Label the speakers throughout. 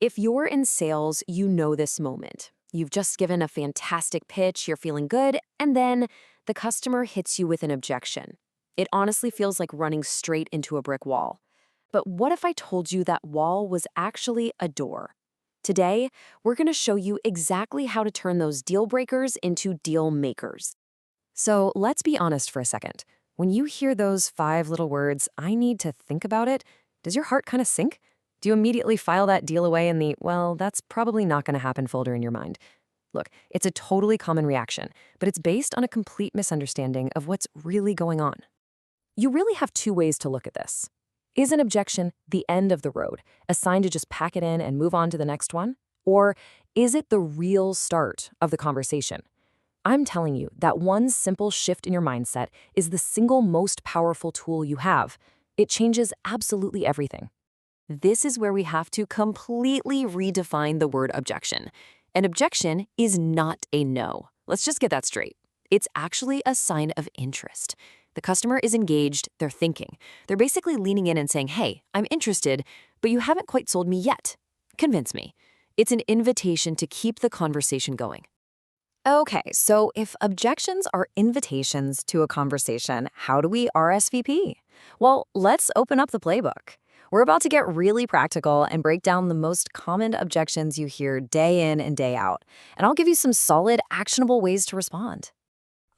Speaker 1: If you're in sales, you know this moment. You've just given a fantastic pitch, you're feeling good, and then the customer hits you with an objection. It honestly feels like running straight into a brick wall. But what if I told you that wall was actually a door? Today, we're going to show you exactly how to turn those deal breakers into deal makers. So let's be honest for a second. When you hear those 5 little words, I need to think about it, does your heart kind of sink? Do you immediately file that deal away in the, well, that's probably not going to happen folder in your mind? Look, it's a totally common reaction, but it's based on a complete misunderstanding of what's really going on. You really have 2 ways to look at this. Is an objection the end of the road, a sign to just pack it in and move on to the next one? Or is it the real start of the conversation? I'm telling you that one simple shift in your mindset is the single most powerful tool you have. It changes absolutely everything. This is where we have to completely redefine the word objection. An objection is not a no. Let's just get that straight. It's actually a sign of interest. The customer is engaged, they're thinking. They're basically leaning in and saying, hey, I'm interested, but you haven't quite sold me yet. Convince me. It's an invitation to keep the conversation going. Okay, so if objections are invitations to a conversation, how do we RSVP? Well, let's open up the playbook. We're about to get really practical and break down the most common objections you hear day in and day out. And I'll give you some solid, actionable ways to respond.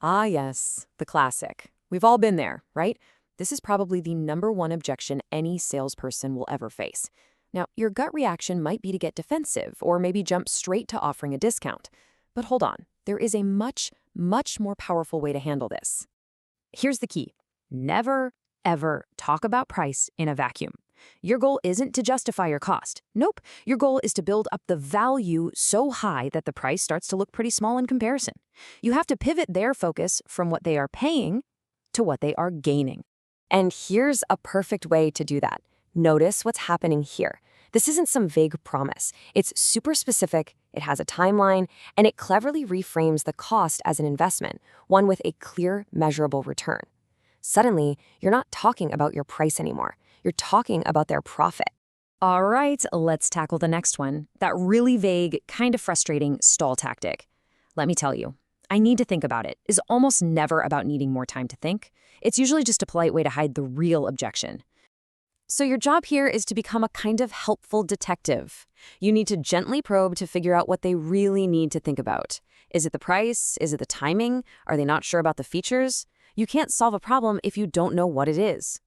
Speaker 1: Ah, yes, the classic. We've all been there, right? This is probably the #1 objection any salesperson will ever face. Now, your gut reaction might be to get defensive or maybe jump straight to offering a discount. But hold on, there is a much, much more powerful way to handle this. Here's the key. Never, ever talk about price in a vacuum. Your goal isn't to justify your cost. Nope. Your goal is to build up the value so high that the price starts to look pretty small in comparison. You have to pivot their focus from what they are paying to what they are gaining. And here's a perfect way to do that. Notice what's happening here. This isn't some vague promise. It's super specific, it has a timeline, and it cleverly reframes the cost as an investment, one with a clear, measurable return. Suddenly, you're not talking about your price anymore. You're talking about their profit. All right, let's tackle the next one. That really vague, kind of frustrating stall tactic. Let me tell you, I need to think about it is almost never about needing more time to think. It's usually just a polite way to hide the real objection. So your job here is to become a kind of helpful detective. You need to gently probe to figure out what they really need to think about. Is it the price? Is it the timing? Are they not sure about the features? You can't solve a problem if you don't know what it is.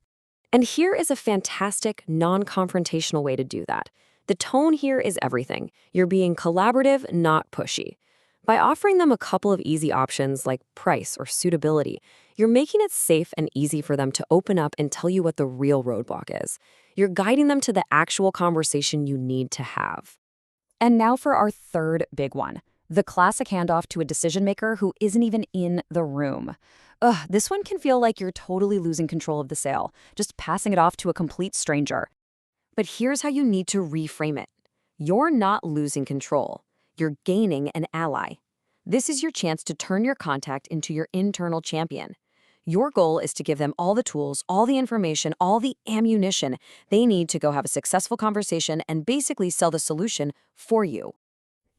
Speaker 1: And here is a fantastic, non-confrontational way to do that. The tone here is everything. You're being collaborative, not pushy. By offering them a couple of easy options like price or suitability, you're making it safe and easy for them to open up and tell you what the real roadblock is. You're guiding them to the actual conversation you need to have. And now for our third big one, the classic handoff to a decision maker who isn't even in the room. This one can feel like you're totally losing control of the sale, just passing it off to a complete stranger. But here's how you need to reframe it. You're not losing control. You're gaining an ally. This is your chance to turn your contact into your internal champion. Your goal is to give them all the tools, all the information, all the ammunition they need to go have a successful conversation and basically sell the solution for you.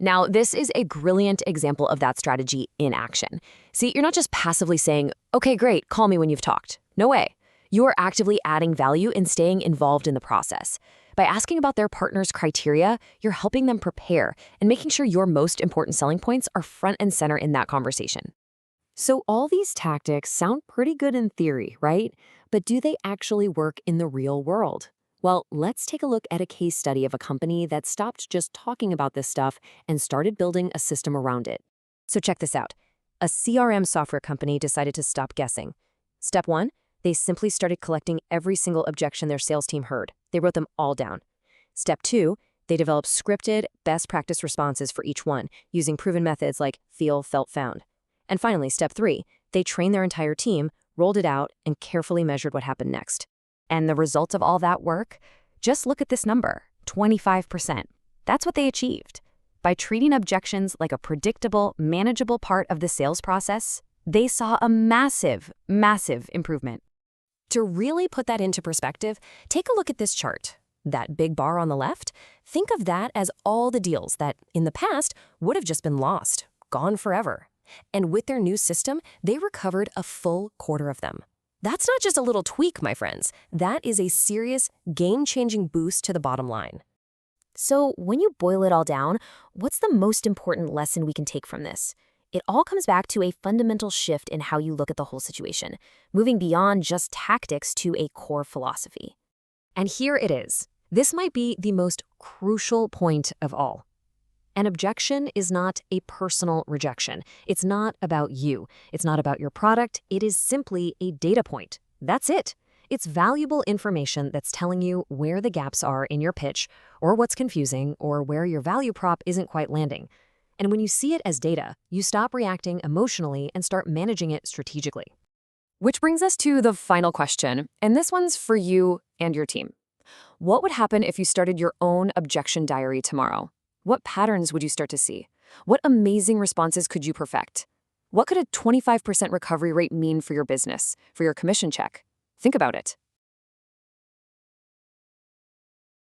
Speaker 1: Now, this is a brilliant example of that strategy in action. See, you're not just passively saying, okay, great, call me when you've talked. No way. You are actively adding value and staying involved in the process. By asking about their partner's criteria, you're helping them prepare and making sure your most important selling points are front and center in that conversation. So all these tactics sound pretty good in theory, right? But do they actually work in the real world? Well, let's take a look at a case study of a company that stopped just talking about this stuff and started building a system around it. So check this out. A CRM software company decided to stop guessing. Step 1, they simply started collecting every single objection their sales team heard. They wrote them all down. Step 2, they developed scripted, best practice responses for each one, using proven methods like feel, felt, found. And finally, step 3, they trained their entire team, rolled it out, and carefully measured what happened next. And the result of all that work? Just look at this number, 25%. That's what they achieved. By treating objections like a predictable, manageable part of the sales process, they saw a massive, massive improvement. To really put that into perspective, take a look at this chart. That big bar on the left, think of that as all the deals that, in the past, would have just been lost, gone forever. And with their new system, they recovered a full quarter of them. That's not just a little tweak, my friends. That is a serious, game-changing boost to the bottom line. So when you boil it all down, what's the most important lesson we can take from this? It all comes back to a fundamental shift in how you look at the whole situation, moving beyond just tactics to a core philosophy. And here it is. This might be the most crucial point of all. An objection is not a personal rejection. It's not about you. It's not about your product. It is simply a data point. That's it. It's valuable information that's telling you where the gaps are in your pitch, or what's confusing, or where your value prop isn't quite landing. And when you see it as data, you stop reacting emotionally and start managing it strategically. Which brings us to the final question, and this one's for you and your team. What would happen if you started your own objection diary tomorrow? What patterns would you start to see? What amazing responses could you perfect? What could a 25% recovery rate mean for your business, for your commission check? Think about it.